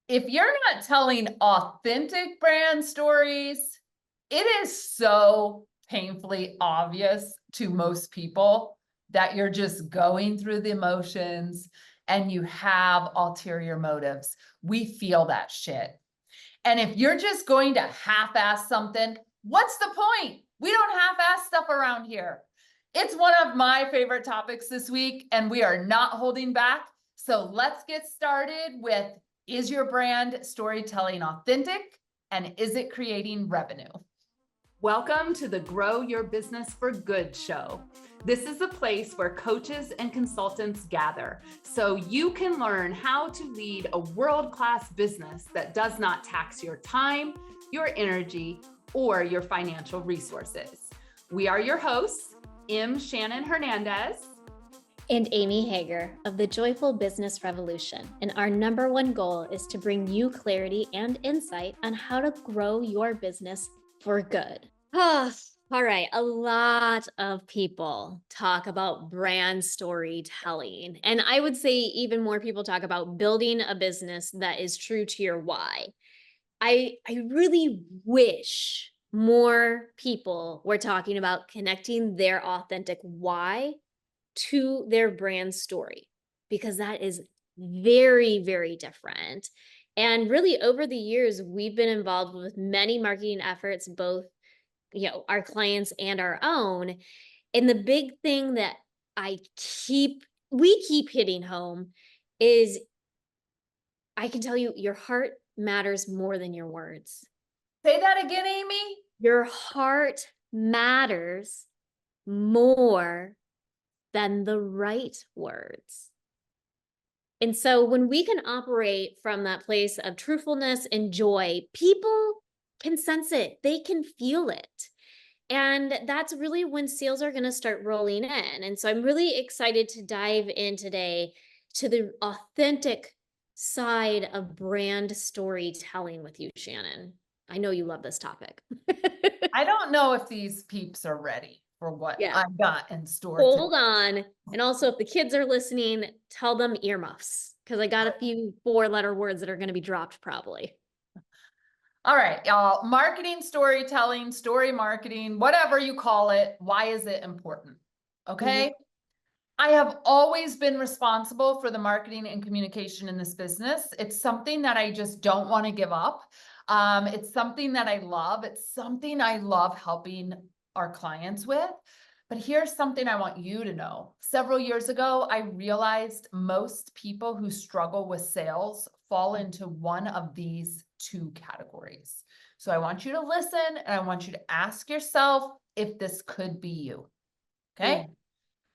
if you're not telling authentic brand stories, it is so painfully obvious to most people that you're just going through the emotions and you have ulterior motives. We feel that shit. And if you're just going to half-ass something, what's the point? We don't half-ass stuff around here. It's one of my favorite topics this week, and we are not holding back. So let's get started with, is your brand storytelling authentic, and is it creating revenue? Welcome to the Grow Your Business for Good show. This is a place where coaches and consultants gather so you can learn how to lead a world-class business that does not tax your time, your energy, or your financial resources. We are your hosts, M. Shannon Hernandez and Amy Hager of the Joyful Business Revolution. And our number one goal is to bring you clarity and insight on how to grow your business for good. Oh, all right. A lot of people talk about brand storytelling. And I would say even more people talk about building a business that is true to your why. I really wish more people were talking about connecting their authentic why to their brand story, because that is very, very different. And really over the years, we've been involved with many marketing efforts, both, our clients and our own. And the big thing that we keep hitting home is, I can tell you, your heart matters more than your words. Say that again, Amy. Your heart matters more than the right words. And so when we can operate from that place of truthfulness and joy, people can sense it. They can feel it. And that's really when sales are going to start rolling in. And so I'm really excited to dive in today to the authentic side of brand storytelling with you, Shannon. I know you love this topic. I don't know if these peeps are ready for what I've got in store. Hold on. And also, if the kids are listening, tell them earmuffs, because I got a few 4-letter words that are going to be dropped probably. All right, y'all. Marketing, storytelling, story marketing, whatever you call it. Why is it important? Okay. Mm-hmm. I have always been responsible for the marketing and communication in this business. It's something that I just don't want to give up. It's something that I love. It's something I love helping our clients with. But here's something I want you to know. Several years ago, I realized most people who struggle with sales fall into one of these two categories. So I want you to listen and I want you to ask yourself if this could be you. Okay. Mm.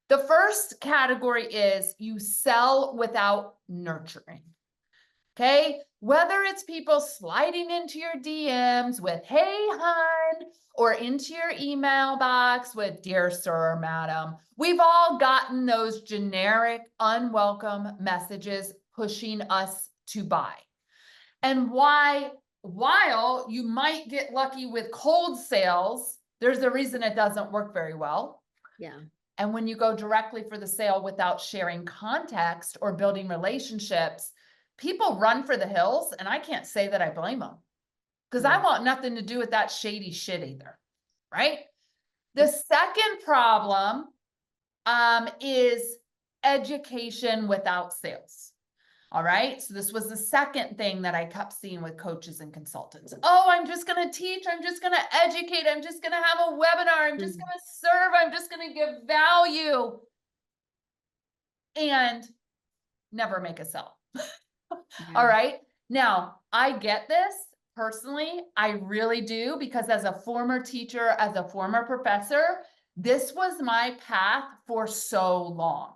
The first category is you sell without nurturing. Okay, whether it's people sliding into your DMs with, hey, hon, or into your email box with, dear sir or madam, we've all gotten those generic, unwelcome messages pushing us to buy. And while you might get lucky with cold sales, there's a reason it doesn't work very well. Yeah. And when you go directly for the sale without sharing context or building relationships, people run for the hills, and I can't say that I blame them, because I want nothing to do with that shady shit either, right? The second problem is education without sales. All right, so this was the second thing that I kept seeing with coaches and consultants. Oh, I'm just going to teach. I'm just going to educate. I'm just going to have a webinar. I'm just going to serve. I'm just going to give value and never make a sell. All right. Now, I get this personally. I really do, because as a former teacher, as a former professor, this was my path for so long.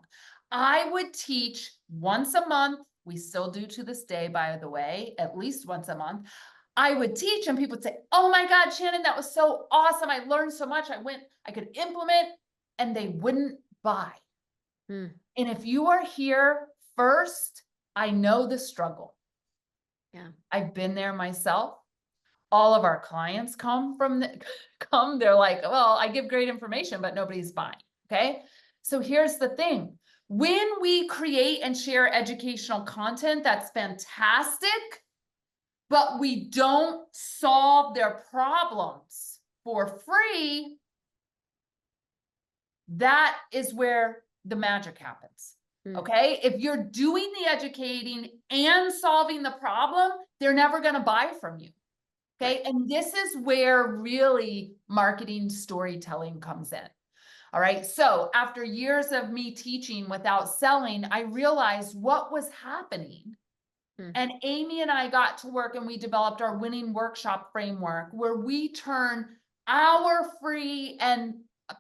I would teach once a month. We still do to this day, by the way, at least once a month. I would teach and people would say, oh my God, Shannon, that was so I learned so much. I could implement, and they wouldn't buy. And if you are here first, I know the struggle. Yeah. I've been there myself. All of our clients they're like, well, I give great information, but nobody's buying. Okay. So here's the thing. When we create and share educational content that's fantastic, but we don't solve their problems for free, that is where the magic happens. Okay. If you're doing the educating and solving the problem, they're never going to buy from you. Okay. And this is where really marketing storytelling comes in. All right. So after years of me teaching without selling, I realized what was happening. And Amy and I got to work and we developed our winning workshop framework where we turn our free and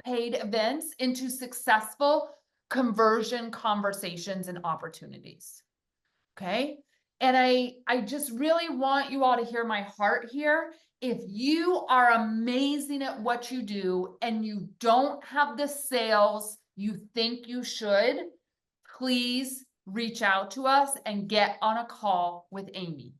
paid events into successful conversion conversations and opportunities. Okay. And I just really want you all to hear my heart here. If you are amazing at what you do and you don't have the sales you think you should, please reach out to us and get on a call with Amy,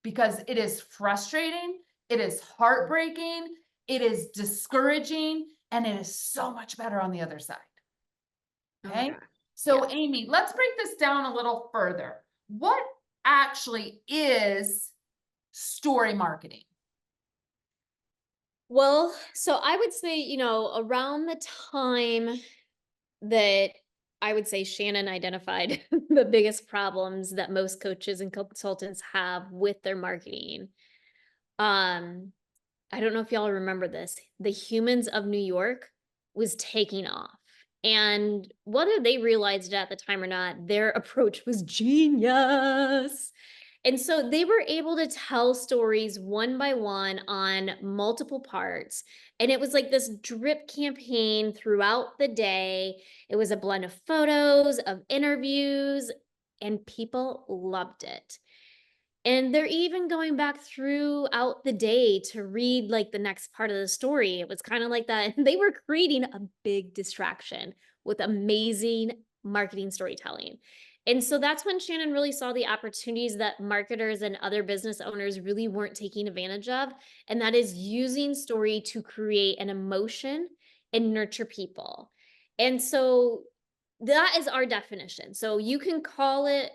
because it is frustrating, it is heartbreaking, it is discouraging, and it is so much better on the other side. Okay. So Amy, let's break this down a little further. What actually is story marketing? Well, so I would say, around the time that I would say Shannon identified the biggest problems that most coaches and consultants have with their marketing. I don't know if y'all remember this. The Humans of New York was taking off. And whether they realized it at the time or not, their approach was genius. And so they were able to tell stories one by one on multiple parts. And it was like this drip campaign throughout the day. It was a blend of photos, of interviews, and people loved it. And they're even going back throughout the day to read like the next part of the story. It was kind of like that. They were creating a big distraction with amazing marketing storytelling. And so that's when Shannon really saw the opportunities that marketers and other business owners really weren't taking advantage of. And that is using story to create an emotion and nurture people. And so that is our definition. So you can call it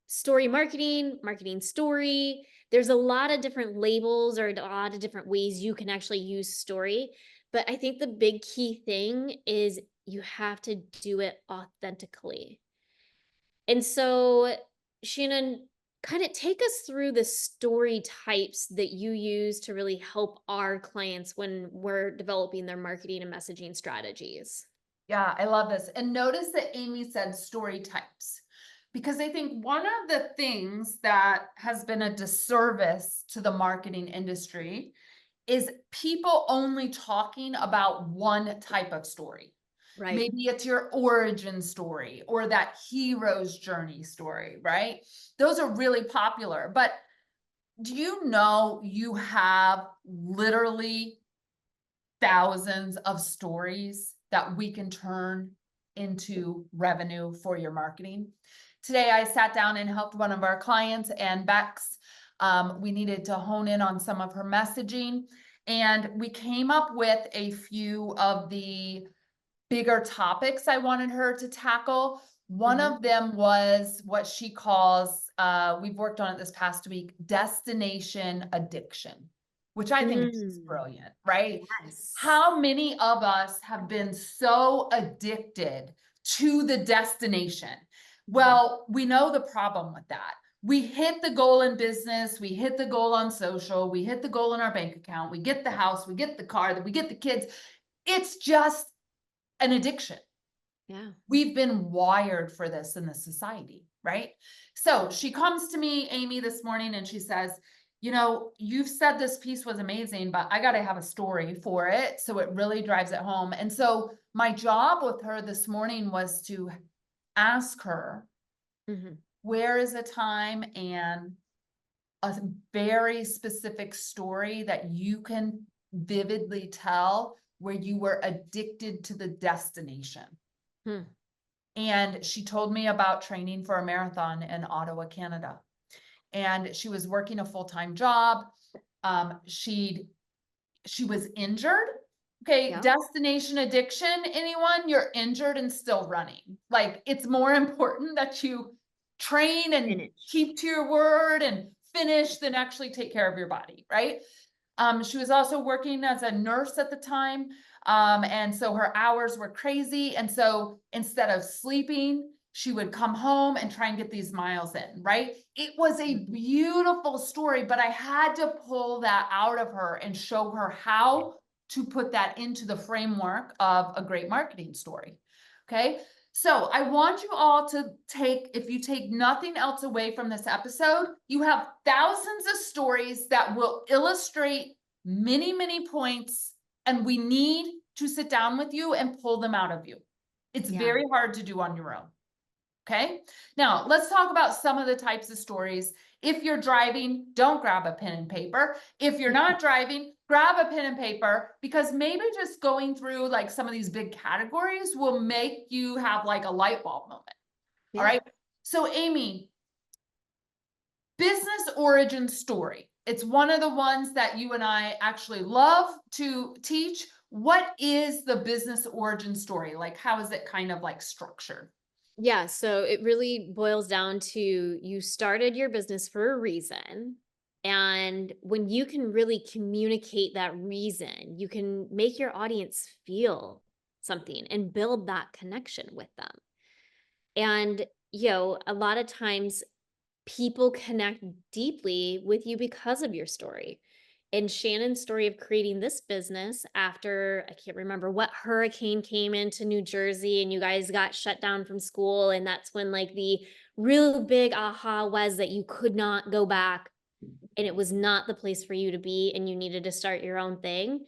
story marketing, marketing story. There's a lot of different labels or a lot of different ways you can actually use story. But I think the big key thing is you have to do it authentically. And so, Shannon, kind of take us through the story types that you use to really help our clients when we're developing their marketing and messaging strategies. Yeah, I love this. And notice that Amy said story types, because I think one of the things that has been a disservice to the marketing industry is people only talking about one type of story. Right. Maybe it's your origin story or that hero's journey story, right? Those are really popular. But do you know you have literally thousands of stories that we can turn into revenue for your marketing? Today, I sat down and helped one of our clients, and Bex, we needed to hone in on some of her messaging. And we came up with a few of the bigger topics I wanted her to tackle. One of them was what she calls, we've worked on it this past week, destination addiction, which I think is brilliant, right? Yes. How many of us have been so addicted to the destination? Well, we know the problem with that. We hit the goal in business, we hit the goal on social, we hit the goal in our bank account, we get the house, we get the car, we get the kids. It's just an addiction. Yeah. We've been wired for this in the society, right? So she comes to me, Amy, this morning, and she says, you've said this piece was amazing, but I got to have a story for it. So it really drives it home. And so my job with her this morning was to ask her, where is a time and a very specific story that you can vividly tell where you were addicted to the destination? And she told me about training for a marathon in Ottawa, Canada. And she was working a full-time job. She was injured. Okay, Yeah. destination addiction, anyone, you're injured and still running. Like, it's more important that you train and Finish. keep to your word and finish than actually take care of your body, right? She was also working as a nurse at the time. And so her hours were crazy. And so instead of sleeping, she would come home and try and get these miles in, right? It was a beautiful story, but I had to pull that out of her and show her how to put that into the framework of a great marketing story. Okay. So I want you all to take, if you take nothing else away from this episode, you have thousands of stories that will illustrate many, many points, and we need to sit down with you and pull them out of you. It's very hard to do on your own. Okay. Now let's talk about some of the types of stories. If you're driving, don't grab a pen and paper. If you're not driving, grab a pen and paper, because maybe just going through like some of these big categories will make you have like a light bulb moment. All right. So Amy, business origin story. It's one of the ones that you and I actually love to teach. What is the business origin story? Like, how is it kind of like structured? Yeah, so it really boils down to you started your business for a reason. And when you can really communicate that reason, you can make your audience feel something and build that connection with them. And, a lot of times people connect deeply with you because of your story. And Shannon's story of creating this business after, I can't remember what hurricane came into New Jersey and you guys got shut down from school. And that's when like the real big aha was that you could not go back and it was not the place for you to be and you needed to start your own thing.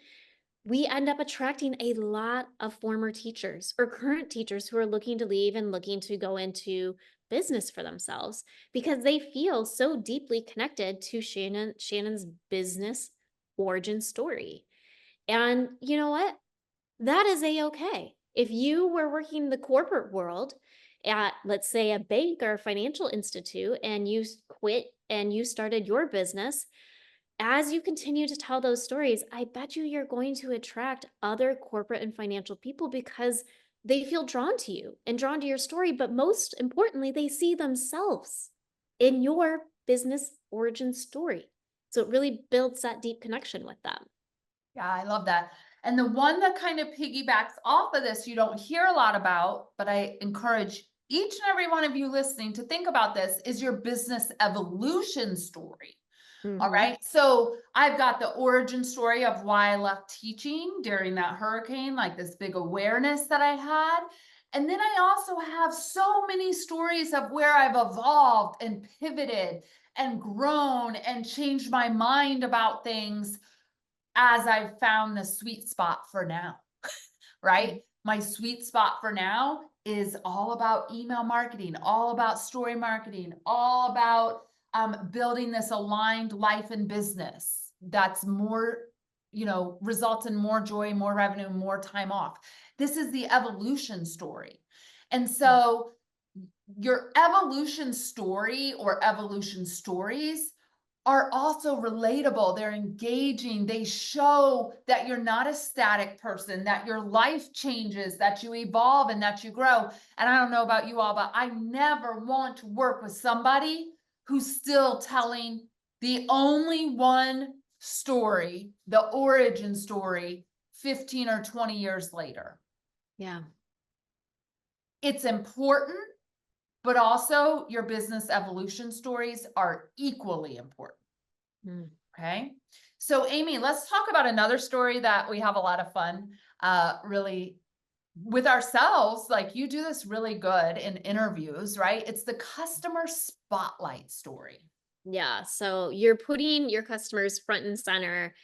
We end up attracting a lot of former teachers or current teachers who are looking to leave and looking to go into business for themselves because they feel so deeply connected to Shannon's business origin story. And you know what? That is a-okay. If you were working in the corporate world at, let's say, a bank or a financial institute and you quit and you started your business, as you continue to tell those stories, I bet you're going to attract other corporate and financial people because they feel drawn to you and drawn to your story. But most importantly, they see themselves in your business origin story. So it really builds that deep connection with them. Yeah, I love that. And the one that kind of piggybacks off of this, you don't hear a lot about, but I encourage each and every one of you listening to think about this, is your business evolution story. All right. So I've got the origin story of why I left teaching during that hurricane, like this big awareness that I had. And then I also have so many stories of where I've evolved and pivoted and grown and changed my mind about things as I've found the sweet spot for now, right? My sweet spot for now is all about email marketing, all about story marketing, all about building this aligned life and business that's more, results in more joy, more revenue, more time off. This is the evolution story. And so your evolution story or evolution stories are also relatable. They're engaging. They show that you're not a static person, that your life changes, that you evolve and that you grow. And I don't know about you all, but I never want to work with somebody who's still telling the only one story, the origin story, 15 or 20 years later. Yeah. It's important, but also your business evolution stories are equally important. Okay. So Amy, let's talk about another story that we have a lot of fun, really with ourselves. Like you do this really good in interviews, right? It's the customer spotlight story. Yeah. So you're putting your customers front and center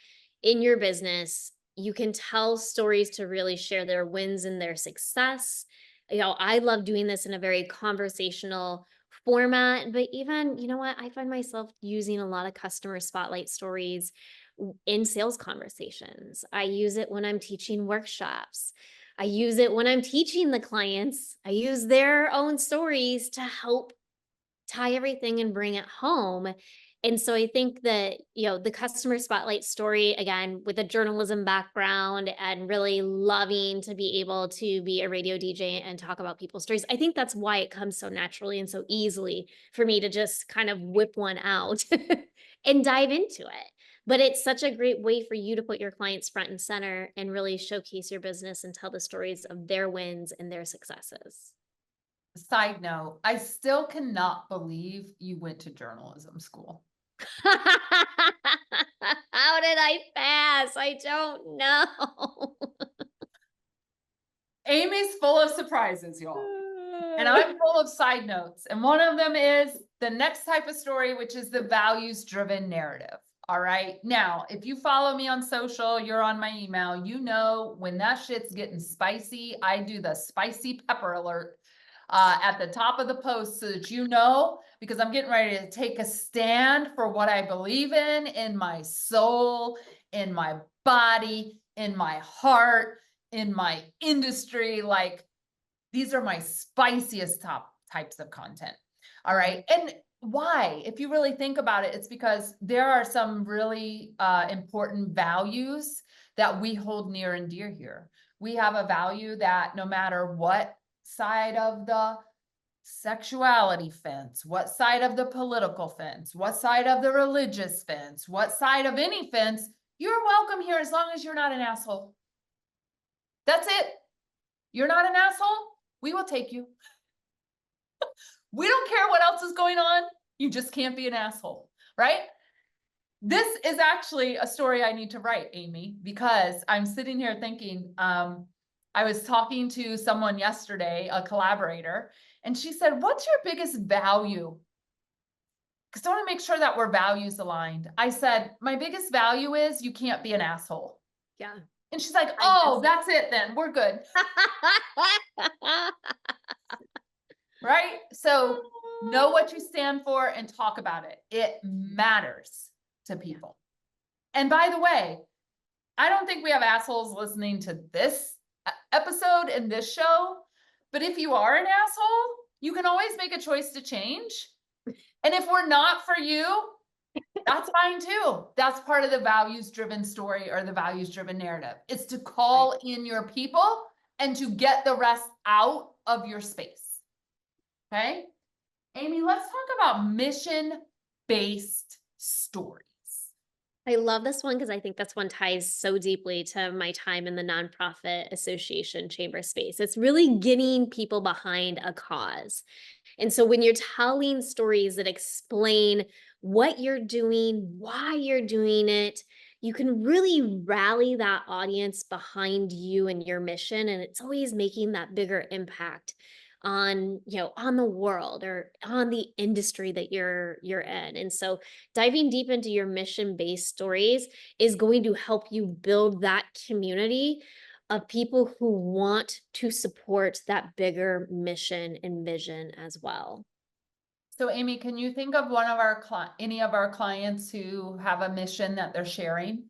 in your business. You can tell stories to really share their wins and their success. I love doing this in a very conversational format, but even, you know what? I find myself using a lot of customer spotlight stories in sales conversations. I use it when I'm teaching workshops. I use it when I'm teaching the clients. I use their own stories to help tie everything and bring it home. And so I think that, the customer spotlight story, again, with a journalism background and really loving to be able to be a radio DJ and talk about people's stories, I think that's why it comes so naturally and so easily for me to just kind of whip one out and dive into it. But it's such a great way for you to put your clients front and center and really showcase your business and tell the stories of their wins and their successes. Side note, I still cannot believe you went to journalism school. How did I pass? I don't know. Amy's full of surprises, y'all. And I'm full of side notes. And one of them is the next type of story, which is the values-driven narrative. All right. Now, if you follow me on social, you're on my email, you know, when that shit's getting spicy, I do the spicy pepper alert at the top of the post so that you know, because I'm getting ready to take a stand for what I believe in my soul, in my body, in my heart, in my industry. Like, these are my spiciest top types of content. All right. And why? If you really think about it, it's because there are some really important values that we hold near and dear here. We have a value that no matter what side of the sexuality fence, what side of the political fence, what side of the religious fence, what side of any fence, you're welcome here as long as you're not an asshole. That's it. You're not an asshole, we will take you. We don't care what else is going on. You just can't be an asshole, right? This is actually a story I need to write, Amy, because I'm sitting here thinking, I was talking to someone yesterday, a collaborator, and she said, what's your biggest value? Because I want to make sure that we're values aligned. I said, my biggest value is you can't be an asshole. Yeah. And she's like, oh, that's it then. We're good. Right? So know what you stand for and talk about it. It matters to people. And by the way, I don't think we have assholes listening to this episode and this show, but if you are an asshole, you can always make a choice to change. And if we're not for you, that's fine too. That's part of the values-driven story or the values-driven narrative. It's to call in your people and to get the rest out of your space. Okay? Amy, let's talk about mission-based stories. I love this one because I think this one ties so deeply to my time in the nonprofit association chamber space. It's really getting people behind a cause. And so when you're telling stories that explain what you're doing, why you're doing it, you can really rally that audience behind you and your mission. And it's always making that bigger impact on the world or on the industry that you're in. And so diving deep into your mission-based stories is going to help you build that community of people who want to support that bigger mission and vision as well. So Amy, can you think of one of our any of our clients who have a mission that they're sharing?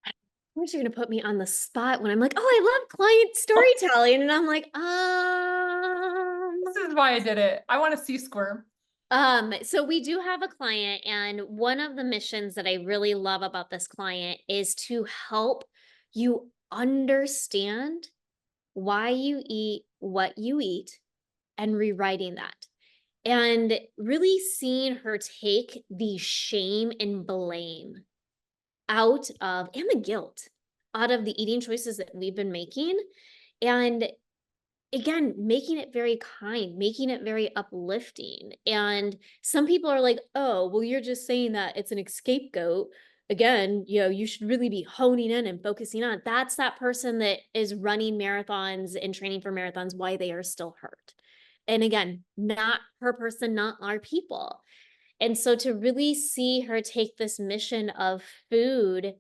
Of course, you're going to put me on the spot when I'm like, oh, I love client storytelling. And I'm like, This is why I did it. I want to see squirm. So we do have a client, and one of the missions that I really love about this client is to help you understand why you eat what you eat and rewriting that. And really seeing her take the shame and blame out of, and the guilt out of the eating choices that we've been making. And again, making it very kind, making it very uplifting. And some people are like, oh, well, you're just saying that it's an scapegoat. Again, you should really be honing in and focusing on. That's that person that is running marathons and training for marathons, why they are still hurt. And again, not her person, not our people. And so to really see her take this mission of food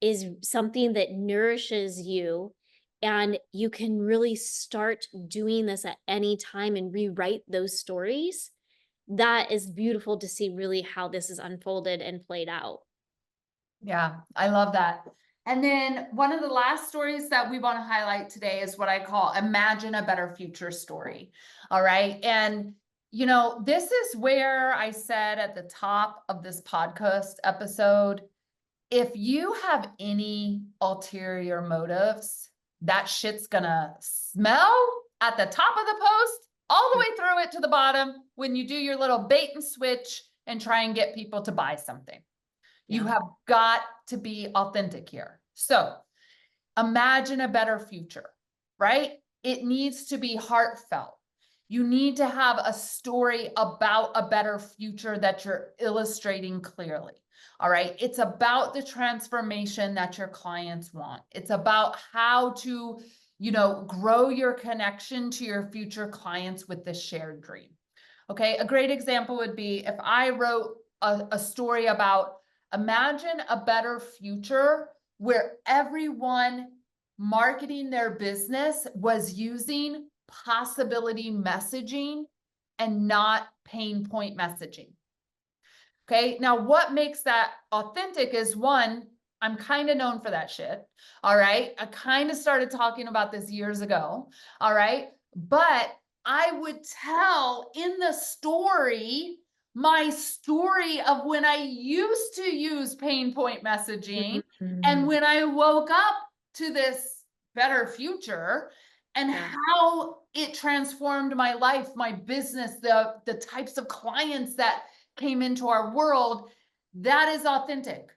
is something that nourishes you, and you can really start doing this at any time and rewrite those stories. That is beautiful to see really how this is unfolded and played out. Yeah, I love that. And then one of the last stories that we want to highlight today is what I call Imagine a Better Future story. All right. And You know, this is where I said at the top of this podcast episode, if you have any ulterior motives, that shit's gonna smell at the top of the post, all the way through it to the bottom when you do your little bait and switch and try and get people to buy something. You have got to be authentic here. So imagine a better future, right? It needs to be heartfelt. You need to have a story about a better future that you're illustrating clearly. All right. It's about the transformation that your clients want. It's about how to, grow your connection to your future clients with this shared dream. Okay. A great example would be if I wrote a story about imagine a better future where everyone marketing their business was using possibility messaging and not pain point messaging. Okay, now what makes that authentic is one, I'm kind of known for that shit. All right, I kind of started talking about this years ago. All right, but I would tell in the story my story of when I used to use pain point messaging and when I woke up to this better future and how it transformed my life, my business, the types of clients that came into our world. That is authentic.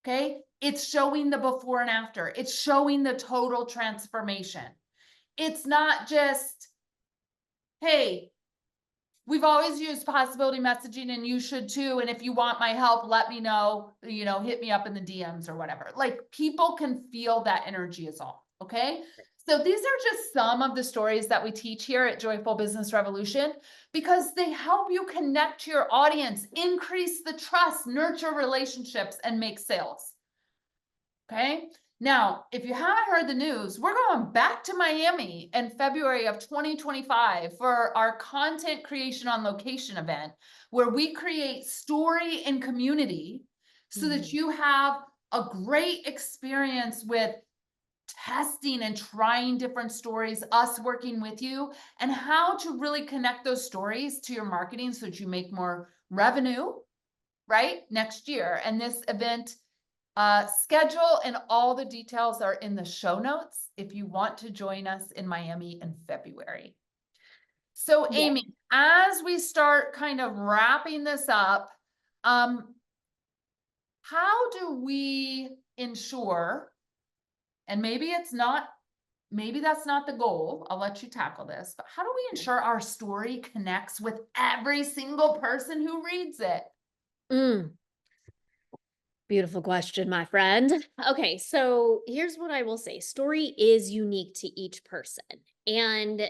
Okay. It's showing the before and after. It's showing the total transformation. It's not just, hey, we've always used possibility messaging and you should too. And if you want my help, let me know, hit me up in the DMs or whatever. Like people can feel that energy is all. Okay. So these are just some of the stories that we teach here at Joyful Business Revolution because they help you connect to your audience, increase the trust, nurture relationships, and make sales. Okay. Now, if you haven't heard the news, we're going back to Miami in February of 2025 for our content creation on location event, where we create story and community so that you have a great experience with testing and trying different stories, us working with you, and how to really connect those stories to your marketing so that you make more revenue, right, next year. And this event schedule and all the details are in the show notes if you want to join us in Miami in February. So Amy, as we start kind of wrapping this up, how do we ensure, and maybe that's not the goal, I'll let you tackle this, but how do we ensure our story connects with every single person who reads it? Beautiful question, my friend. Okay, so here's what I will say. Story is unique to each person. And,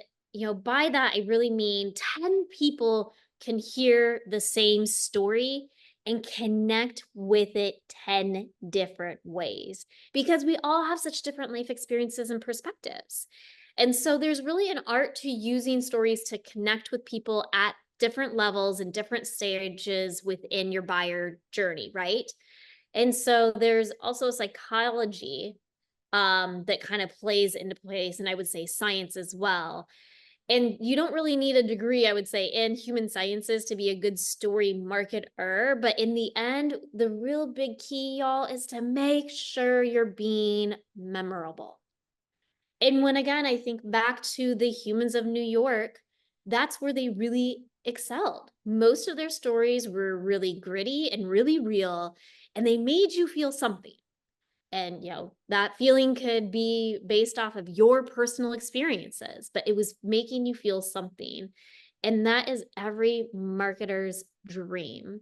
by that, I really mean 10 people can hear the same story and connect with it 10 different ways because we all have such different life experiences and perspectives. And so there's really an art to using stories to connect with people at different levels and different stages within your buyer journey, right? And so there's also psychology that kind of plays into place, and I would say science as well. And you don't really need a degree, I would say, in human sciences to be a good story marketer. But in the end, the real big key, y'all, is to make sure you're being memorable. And when, again, I think back to the humans of New York, that's where they really excelled. Most of their stories were really gritty and really real, and they made you feel something. And, that feeling could be based off of your personal experiences, but it was making you feel something. And that is every marketer's dream.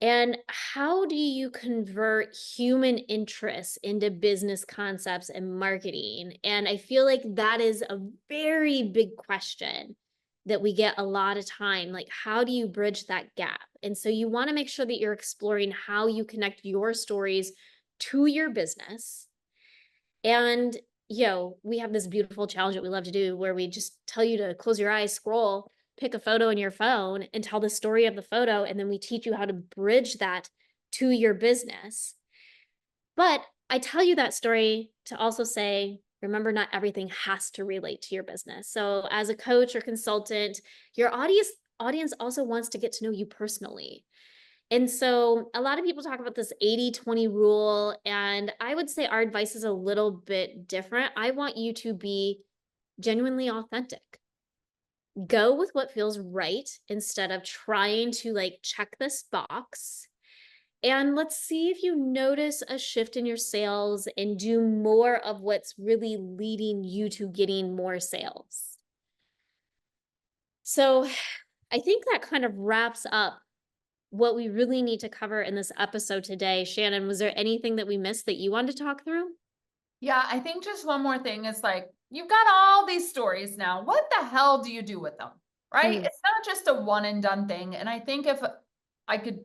And how do you convert human interests into business concepts and marketing? And I feel like that is a very big question that we get a lot of time. Like, how do you bridge that gap? And so you want to make sure that you're exploring how you connect your stories to your business. And, we have this beautiful challenge that we love to do where we just tell you to close your eyes, scroll, pick a photo in your phone and tell the story of the photo. And then we teach you how to bridge that to your business. But I tell you that story to also say, Remember, not everything has to relate to your business. So as a coach or consultant, your audience also wants to get to know you personally. And so a lot of people talk about this 80-20 rule, and I would say our advice is a little bit different. I want you to be genuinely authentic. Go with what feels right instead of trying to like check this box. And let's see if you notice a shift in your sales and do more of what's really leading you to getting more sales. So I think that kind of wraps up what we really need to cover in this episode today. Shannon, was there anything that we missed that you wanted to talk through? Yeah, I think just one more thing is like, you've got all these stories now. What the hell do you do with them? Right? Mm. It's not just a one and done thing. And I think if I could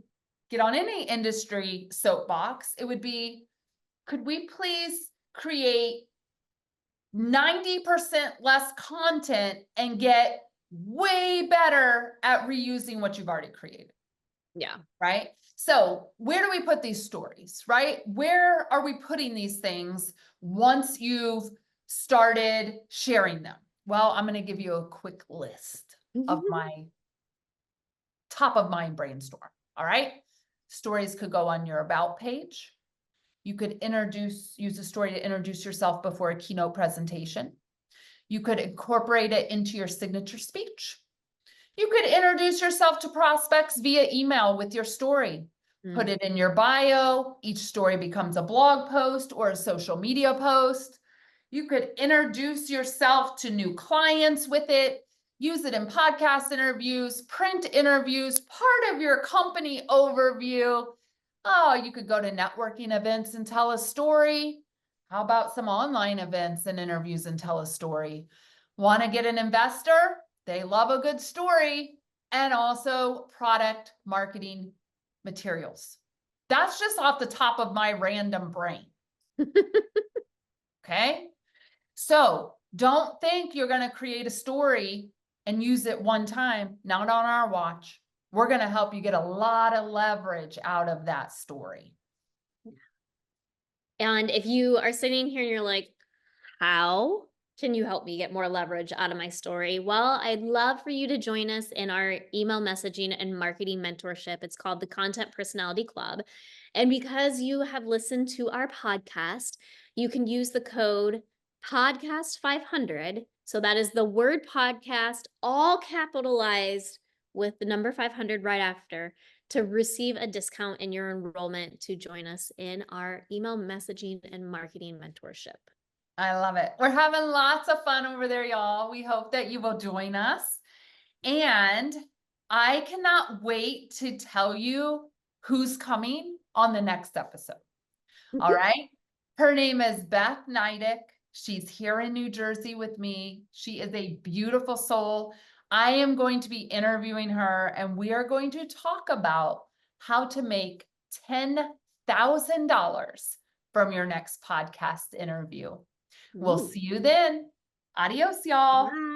get on any industry soapbox, it would be, could we please create 90% less content and get way better at reusing what you've already created? Yeah. Right? So where do we put these stories, right? Where are we putting these things once you've started sharing them? Well, I'm going to give you a quick list of my top of mind brainstorm. All right. Stories could go on your about page. You could use a story to introduce yourself before a keynote presentation. You could incorporate it into your signature speech. You could introduce yourself to prospects via email with your story. Put it in your bio. Each story becomes a blog post or a social media post. You could introduce yourself to new clients with it. Use it in podcast interviews, print interviews, part of your company overview. Oh, you could go to networking events and tell a story. How about some online events and interviews and tell a story? Want to get an investor? They love a good story. And also product marketing materials. That's just off the top of my random brain. Okay. So don't think you're going to create a story and use it one time, not on our watch. We're going to help you get a lot of leverage out of that story. And if you are sitting here and you're like, how can you help me get more leverage out of my story? Well, I'd love for you to join us in our email messaging and marketing mentorship. It's called the Content Personality Club. And because you have listened to our podcast, you can use the code podcast500. So that is the word podcast, all capitalized with the number 500 right after, to receive a discount in your enrollment to join us in our email messaging and marketing mentorship. I love it. We're having lots of fun over there, y'all. We hope that you will join us. And I cannot wait to tell you who's coming on the next episode. All right. Her name is Beth Neidick. She's here in New Jersey with me. She is a beautiful soul. I am going to be interviewing her, and we are going to talk about how to make $10,000 from your next podcast interview. We'll see you then. Adios, y'all. Bye.